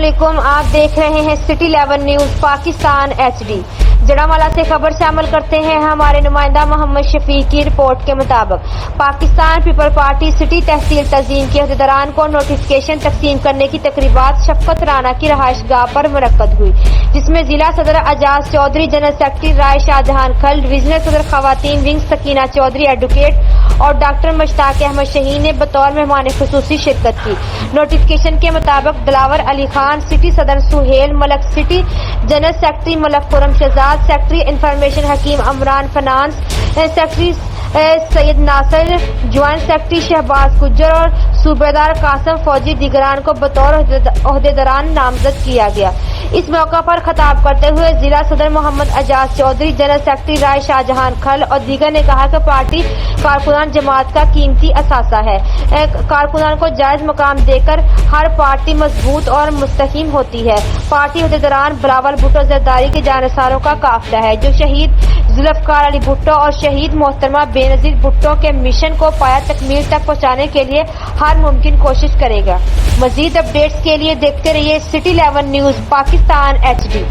علیکم، آپ دیکھ رہے ہیں سٹی 11 نیوز پاکستان HD۔ جڑامالہ سے خبر شامل کرتے ہیں۔ ہمارے نمائندہ محمد شفیق کی رپورٹ کے مطابق پاکستان پیپل پارٹی سٹی تحصیل تقسیم کے عہدیداران کو نوٹیفکیشن تقسیم کرنے کی تقریبات شفقت رانا کی رہائش گاہ پر منعقد ہوئی، جس میں ضلع صدر اعجاز چودھری، جنرل سیکرٹری رائے شاہ جہان کھل، ڈویژنل صدر خواتین ونگ سکینہ چودھری ایڈوکیٹ اور ڈاکٹر مشتاق احمد شہین نے بطور مہمان خصوصی شرکت کی۔ نوٹیفکیشن کے مطابق دلاور علی خان، سٹی صدر سہیل ملک، سٹی جنرل سیکرٹری ملک خرم شہزاد، سیکرٹری انفارمیشن حکیم عمران، فنانس سیکرٹری سید ناصر، جوائنٹ سیکرٹری شہباز گجر اور صوبیدار قاسم فوجی دیگران کو بطور عہدیداران نامزد کیا گیا۔ اس موقع پر خطاب کرتے ہوئے ضلع صدر محمد اعجاز چودھری، جنرل سیکرٹری رائے شاہ جہان کھل اور دیگر نے کہا کہ پارٹی کارکنان جماعت کا قیمتی اثاثہ ہے۔ کارکنان کو جائز مقام دے کر ہر پارٹی مضبوط اور مستحکم ہوتی ہے۔ پارٹی عہدیداران بلاول بھٹو زرداری کے جانثاروں کا قافلہ ہے، جو شہید ذوالفقار علی بھٹو اور شہید محترمہ بے نظیر بھٹو کے مشن کو پایہ تکمیل تک پہنچانے کے لیے ہر ممکن کوشش کرے گا۔ مزید اپڈیٹس کے لیے دیکھتے رہیے سٹی 11 نیوز پاکستان HD۔